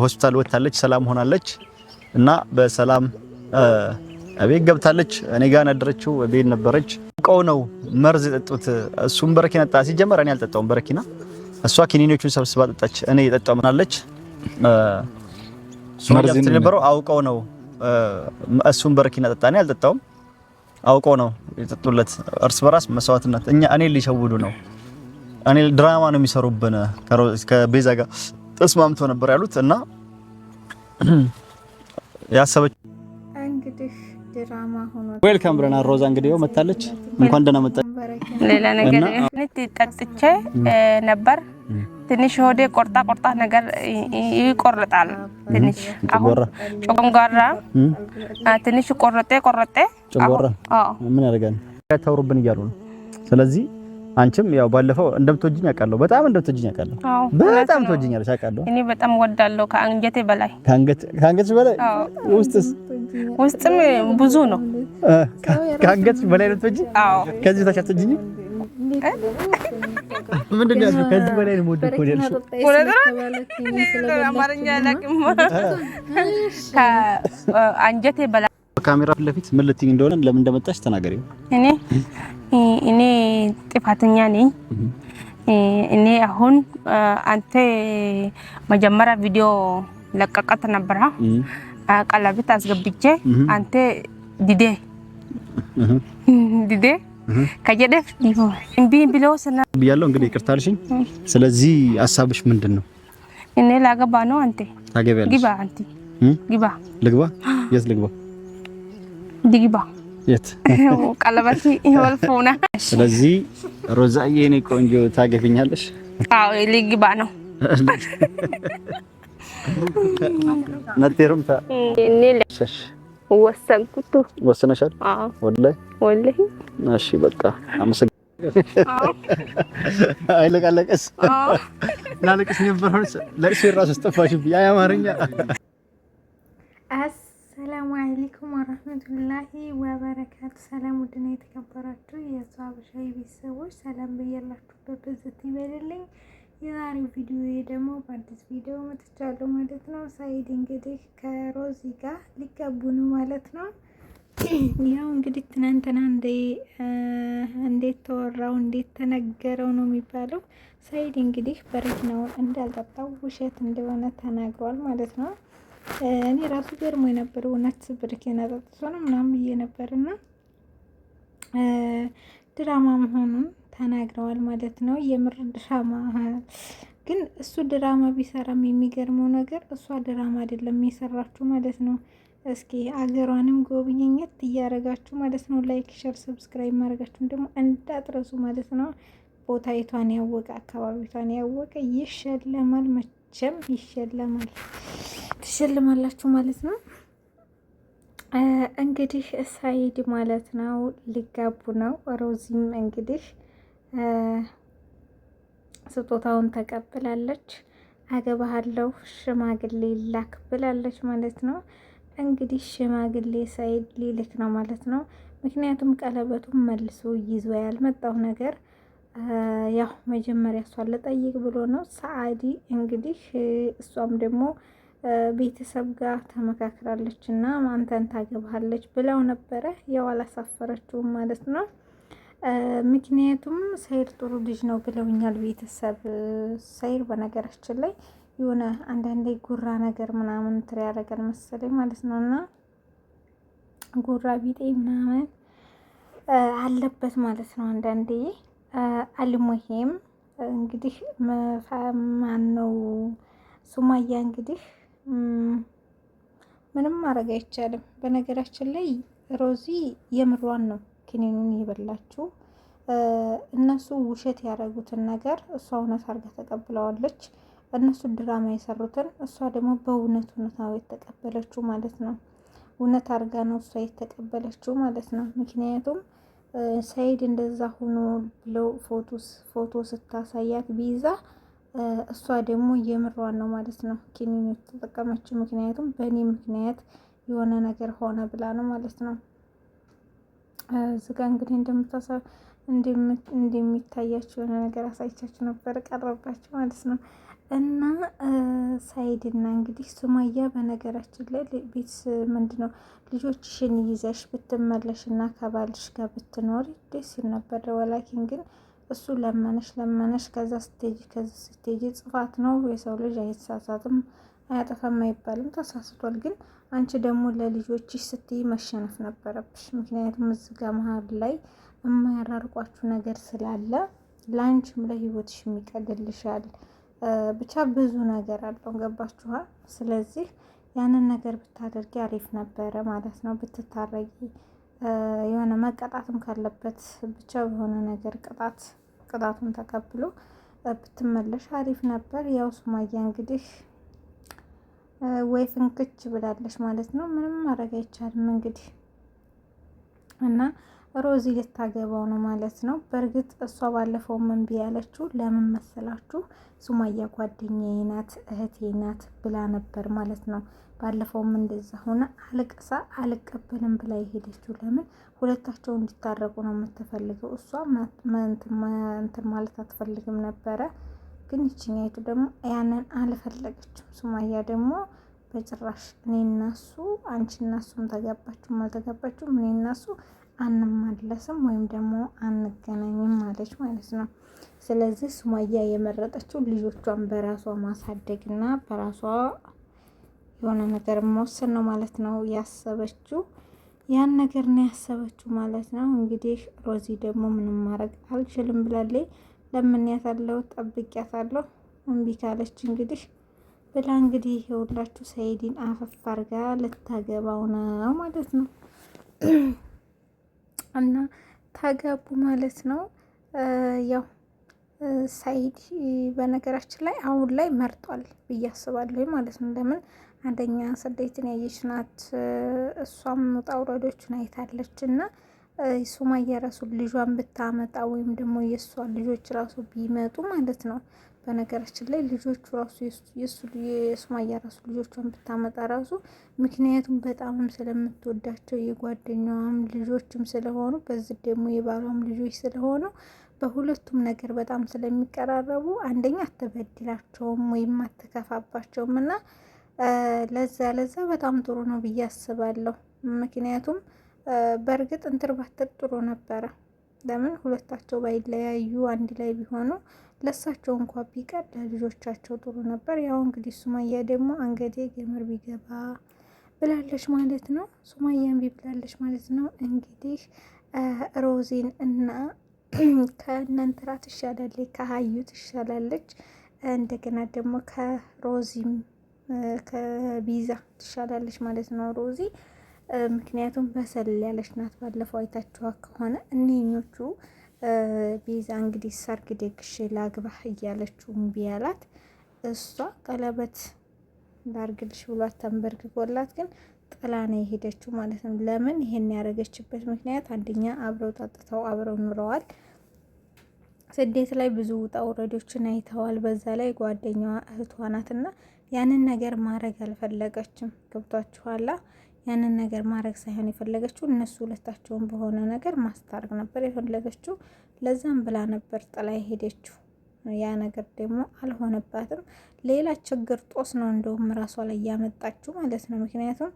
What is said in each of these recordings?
ሆስፒታል ወጣለች ሰላም ሆናለች እና በሰላም አቤት ገብታለች እኔ ጋር ነድረችው ቤት ነበረች ቀው ነው መርዝ የጠጡት እሱም በረኪና ጣ ሲጀመር እኔ አልጠጣውም በረኪና እሷ ኪኒኒዎቹን ሰብስባ ጠጣች እኔ የጠጣው ምናለች መርዝ የነበረው አውቀው ነው እሱም በረኪና ጠጣ እኔ አልጠጣውም አውቀው ነው የጠጡለት እርስ በራስ መስዋዕትነት እኔ ሊሸውዱ ነው እኔ ድራማ ነው የሚሰሩብን ከቤዛ ጋር ተስማምቶ ነበር ያሉት እና ያሰበች እንግዲህ ድራማ ሆኖ ዌልካም ብረና ሮዛ እንግዲህ መጣለች እንኳን ደህና መጣች ሌላ ነገር ጠጥቼ ነበር ትንሽ ሆዴ ቆርጣ ነገር ይቆርጣል ትንሽ አሁን ጮንጓራ ትንሽ ቆርጤ ጮንጓራ ምን ያደርጋል ታውሩብን እያሉ ነው ስለዚህ አንቺም ያው ባለፈው እንደምትወጂኝ አውቃለሁ በጣም እንደምትወጂኝ አውቃለሁ በጣም ትወጂኛለሽ አውቃለሁ እኔ በጣም ወዳለሁ ከአንጀቴ በላይ ከአንገትሽ በላይ ውስጥም ብዙ ነው ከአንገትሽ በላይ ነው ትወጂ ከዚህ ታች አትወጂኝ ምንድነው ያልኩት ከዚህ በላይ ነው ወደ ኮዴልሽ አማርኛ ላቅም ከአንጀቴ በላይ ካሜራ ለፊት ምን ልትይ እንደሆነ ለምን እንደመጣሽ ተናገሪ እኔ ጥፋተኛ ነኝ እኔ አሁን አንተ መጀመሪያ ቪዲዮ ለቀቀት ነበር ቀለበት አስገብቼ አንተ ዲዴ ከጀደፍ እንቢ ብለው ብያለሁ እንግዲህ ይቅርታ አልሽኝ ስለዚህ ሐሳብሽ ምንድነው እኔ ላገባ ነው አንተ ታገቢያለሽ ግባ አንተ ግባ ልግባ የት ልግባ ዲግባ የት ቀለበት ይወልፉና ስለዚህ ሮዛዬ እኔ ቆንጆ ታገቢኛለሽ አዎ ልግባ ነው ነቴሩም ታ እኔ ለሽ ወሰንኩት ወሰነሻል ወላሂ እሺ በቃ አመሰግናለሁ አይለቀለቀስ ላለቀስ ነበር ለእሱ ራስ አስጠፋሽ ያ አማርኛ ሰላም አለይኩም ወራህመቱላሂ ወበረካቱ ሰላም ወድና የተከበራችሁ የሷብሻይ ቤተሰቦች ሰላም በያላችሁበት በዝት ይበልልኝ የዛሬው ቪዲዮ ደግሞ በአዲስ ቪዲዮ መጥቻለሁ ማለት ነው ሳይድ እንግዲህ ከሮዚ ጋር ሊጋቡ ነው ማለት ነው ያው እንግዲህ ትናንትና እንዴት ተወራው እንዴት ተነገረው ነው የሚባለው ሳይድ እንግዲህ በረኪናውን እንዳልጠጣው ውሸት እንደሆነ ተናግሯል ማለት ነው እኔ ራሱ ገርሞ የነበረ እውነት በረኪና ጠጥቶ ነው ምናምን ብዬ ነበርና ድራማ መሆኑን ተናግረዋል ማለት ነው የምር ድራማ ግን እሱ ድራማ ቢሰራም የሚገርመው ነገር እሷ ድራማ አይደለም የሰራችሁ ማለት ነው እስኪ አገሯንም ጎብኘት እያረጋችሁ ማለት ነው ላይክ ሼር ሰብስክራይብ ማድረጋችሁን ደግሞ እንዳትረሱ ማለት ነው ቦታይቷን ያወቀ አካባቢቷን ያወቀ ይሸለማል መቼም ይሸለማል ትሸልማላችሁ ማለት ነው እንግዲህ ሳይድ ማለት ነው ሊጋቡ ነው ሮዚም እንግዲህ ስጦታውን ተቀብላለች አገባሃለሁ ሽማግሌ ላክ ብላለች ማለት ነው እንግዲህ ሽማግሌ ሳይድ ሊልክ ነው ማለት ነው ምክንያቱም ቀለበቱን መልሶ ይዞ ያልመጣው ነገር ያው መጀመሪያ እሷን ለጠይቅ ብሎ ነው ሰዓዲ እንግዲህ እሷም ደግሞ ቤተሰብ ጋር ተመካክራለች እና አንተን ታገባለች ብለው ነበረ ያው አላሳፈረችውም ማለት ነው ምክንያቱም ሳይድ ጥሩ ልጅ ነው ብለውኛል ቤተሰብ ሳይድ በነገራችን ላይ የሆነ አንዳንዴ ጉራ ነገር ምናምን ትሪ ያደርጋል መሰለኝ ማለት ነውና ጉራ ቢጤ ምናምን አለበት ማለት ነው አንዳንዴ አልሙሂም እንግዲህ ማን ነው ሱማያ እንግዲህ ምንም ማድረግ አይቻልም በነገራችን ላይ ሮዚ የምሯን ነው ክኒኑን ይበላችሁ እነሱ ውሸት ያደረጉትን ነገር እሷ እውነት አድርጋ ተቀብለዋለች እነሱ ድራማ የሰሩትን እሷ ደግሞ በእውነቱ ነው የተቀበለችው ማለት ነው እውነት አድርጋ ነው እሷ የተቀበለችው ማለት ነው ምክንያቱም ሳይድ እንደዛ ሆኖ ብለው ፎቶ ስታሳያት ቢዛ እሷ ደግሞ የምሯን ነው ማለት ነው ኪኒን ተጠቀመችው ምክንያቱም በእኔ ምክንያት የሆነ ነገር ሆነ ብላ ነው ማለት ነው እዚህ ጋር እንግዲህ እንደሚታያችሁ የሆነ ነገር አሳይቻችሁ ነበር ቀረባችሁ ማለት ነው እና ሰኢድና እንግዲህ ሱመያ በነገራችን ላይ ቤት ምንድነው ልጆችሽን ይዘሽ ብትመለሽና ከባልሽ ጋር ብትኖሪ ደስ ይል ነበር። ወላኪን ግን እሱ ለመነሽ ከዛ ስትሄጂ ጽፋት ነው። የሰው ልጅ አይሳሳትም አያጠፋም አይባልም፣ ተሳስቷል። ግን አንቺ ደግሞ ለልጆችሽ ስትይ መሸነፍ ነበረብሽ። ምክንያቱም እዚህ ጋር መሀል ላይ የማያራርቋችሁ ነገር ስላለ ለአንቺም ለህይወትሽ የሚቀልልሻል። ብቻ ብዙ ነገር አለው። ገባችኋል? ስለዚህ ያንን ነገር ብታደርጊ አሪፍ ነበረ ማለት ነው። ብትታረጊ የሆነ መቀጣትም ካለበት ብቻ በሆነ ነገር ቅጣቱን ተቀብሎ ብትመለሽ አሪፍ ነበር። ያው ሱመያ እንግዲህ ወይ ፍንክች ብላለች ማለት ነው። ምንም ማድረግ አይቻልም እንግዲህ እና ሮዚ ልታገባው ነው ማለት ነው። በእርግጥ እሷ ባለፈው እምቢ ያለችው ለምን መሰላችሁ? ሱመያ ጓደኛዬ ናት እህቴ ናት ብላ ነበር ማለት ነው። ባለፈውም እንደዛ ሆነ አልቅሳ አልቀበልም ብላ የሄደችው ለምን ሁለታቸው እንዲታረቁ ነው የምትፈልገው። እሷ እንትን ማለት አትፈልግም ነበረ። ግን ይችኛይቱ ደግሞ ያንን አልፈለገችም። ሱመያ ደግሞ በጭራሽ እኔ እናሱ አንቺ እናሱም ተጋባችሁም አልተጋባችሁም እኔ እናሱ አንመለስም ወይም ደግሞ አንገናኝም ማለች ማለት ነው። ስለዚህ ሱመያ የመረጠችው ልጆቿን በራሷ ማሳደግና በራሷ የሆነ ነገር መወሰን ነው ማለት ነው ያሰበችው። ያን ነገር ነው ያሰበችው ማለት ነው። እንግዲህ ሮዚ ደግሞ ምንም ማድረግ አልችልም ብላለች። ለምንያታለሁ ጠብቂያታለሁ እምቢ ካለች እንግዲህ ብላ እንግዲህ የሁላችሁ ሰኢድን አፈፍ አርጋ ልታገባው ነው ማለት ነው። እና ታገቡ ማለት ነው። ያው ሰኢድ በነገራችን ላይ አሁን ላይ መርጧል ብዬ አስባለሁ ማለት ነው። ለምን አንደኛ ስደትን ያየች ናት። እሷም ውጣ ውረዶችን አይታለች እና ሱመያ ራሱ ልጇን ብታመጣ ወይም ደግሞ የእሷ ልጆች ራሱ ቢመጡ ማለት ነው። በነገራችን ላይ ልጆቹ ራሱ የሱመያ ራሱ ልጆቿን ብታመጣ ራሱ ምክንያቱም በጣምም ስለምትወዳቸው የጓደኛዋም ልጆችም ስለሆኑ በዚህ ደግሞ የባሏም ልጆች ስለሆኑ በሁለቱም ነገር በጣም ስለሚቀራረቡ አንደኛ አትበድላቸውም ወይም አትከፋባቸውም እና ለዛ በጣም ጥሩ ነው ብዬ አስባለሁ። ምክንያቱም በእርግጥ እንትር ባትል ጥሩ ነበረ። ለምን ሁለታቸው ባይለያዩ አንድ ላይ ቢሆኑ ለሳቸው እንኳ ቢቀር ለልጆቻቸው ጥሩ ነበር። ያው እንግዲህ ሱመያ ደግሞ አንገቴ ገመር ቢገባ ብላለች ማለት ነው። ሱመያን ቢብላለች ማለት ነው። እንግዲህ ሮዚን እና ከእናንተራ ትሻላለች፣ ከሀዩ ትሻላለች። እንደገና ደግሞ ከሮዚም ከቢዛ ትሻላለች ማለት ነው ሮዚ። ምክንያቱም በሰል ያለች ናት። ባለፈው አይታችኋት ከሆነ እኒኞቹ ቤዛ እንግዲህ ሰርግ ደግሼ ላግባህ እያለችው እምቢ ያላት እሷ ቀለበት ላርግልሽ ብሏት ተንበርክኮላት ግን ጥላ ነው የሄደችው ማለት ነው። ለምን ይሄን ያደረገችበት ምክንያት አንደኛ አብረው ጠጥተው አብረው ኑረዋል። ስደት ላይ ብዙ ውጣ ውረዶችን አይተዋል። በዛ ላይ ጓደኛዋ እህቷ ናትና ያንን ነገር ማድረግ አልፈለገችም። ገብቷችኋላ? ያንን ነገር ማድረግ ሳይሆን የፈለገችው እነሱ ሁለታቸውን በሆነ ነገር ማስታረቅ ነበር የፈለገችው። ለዛም ብላ ነበር ጥላ የሄደችው። ያ ነገር ደግሞ አልሆነባትም። ሌላ ችግር ጦስ ነው እንደውም ራሷ ላይ ያመጣችው ማለት ነው። ምክንያቱም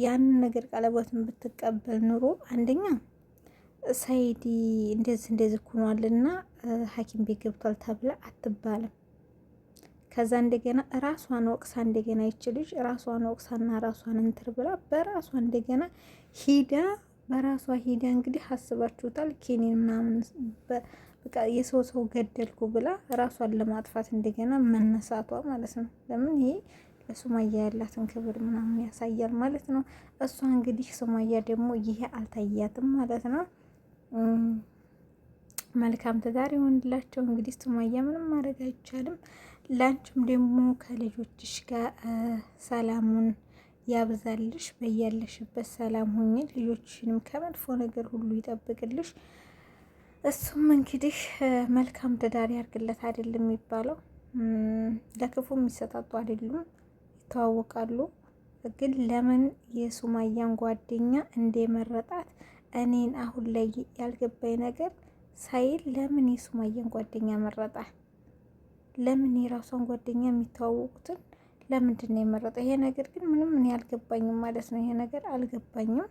ያንን ነገር ቀለበትን ብትቀበል ኑሮ አንደኛ ሰኢድ እንደዚህ ሆኗልና ሐኪም ቤት ገብቷል ተብላ አትባልም። ከዛ እንደገና ራሷን ወቅሳ እንደገና ይችልሽ ራሷን ወቅሳና ራሷን እንትር ብላ በራሷ እንደገና በራሷ ሂዳ እንግዲህ አስባችሁታል። ኬኔን ምናምን በቃ የሰው ገደልኩ ብላ ራሷን ለማጥፋት እንደገና መነሳቷ ማለት ነው። ለምን ይሄ ለሱመያ ያላትን ክብር ምናምን ያሳያል ማለት ነው። እሷ እንግዲህ ሱመያ ደግሞ ይሄ አልታያትም ማለት ነው። መልካም ትዳር ይሆንላቸው። እንግዲህ ሱመያ ምንም ማድረግ አይቻልም። ላንቺም ደግሞ ከልጆችሽ ጋር ሰላሙን ያብዛልሽ። በያለሽበት ሰላም ሁኚ። ልጆችሽንም ከመጥፎ ነገር ሁሉ ይጠብቅልሽ። እሱም እንግዲህ መልካም ትዳር ያርግለት አይደለም የሚባለው። ለክፉ የሚሰጣጡ አይደሉም፣ ይተዋወቃሉ። ግን ለምን የሱመያን ጓደኛ እንደመረጣት እኔን አሁን ላይ ያልገባኝ ነገር ሳይል ለምን የሱመያን ጓደኛ መረጣ? ለምን የራሷን ጓደኛ የሚተዋወቁትን ለምንድን ነው የመረጠው? ይሄ ነገር ግን ምንም እኔ አልገባኝም ማለት ነው። ይሄ ነገር አልገባኝም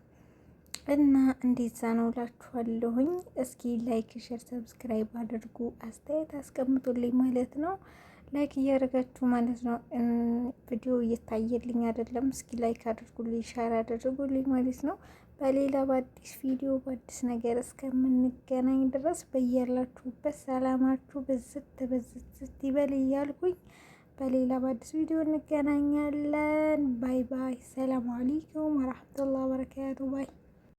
እና እንደዛ ነው እላችኋለሁኝ። እስኪ ላይክ፣ ሼር፣ ሰብስክራይብ አድርጉ፣ አስተያየት አስቀምጡልኝ ማለት ነው። ላይክ እያደረጋችሁ ማለት ነው። ቪዲዮ እየታየልኝ አይደለም። እስኪ ላይክ አድርጉልኝ፣ ሼር አድርጉልኝ ማለት ነው። በሌላ በአዲስ ቪዲዮ በአዲስ ነገር እስከምንገናኝ ድረስ በያላችሁበት ሰላማችሁ ብዝት ይበል እያልኩኝ በሌላ በአዲስ ቪዲዮ እንገናኛለን። ባይ ባይ። ሰላም አለይኩም ወራህመቱላሂ ወበረካቱ። ባይ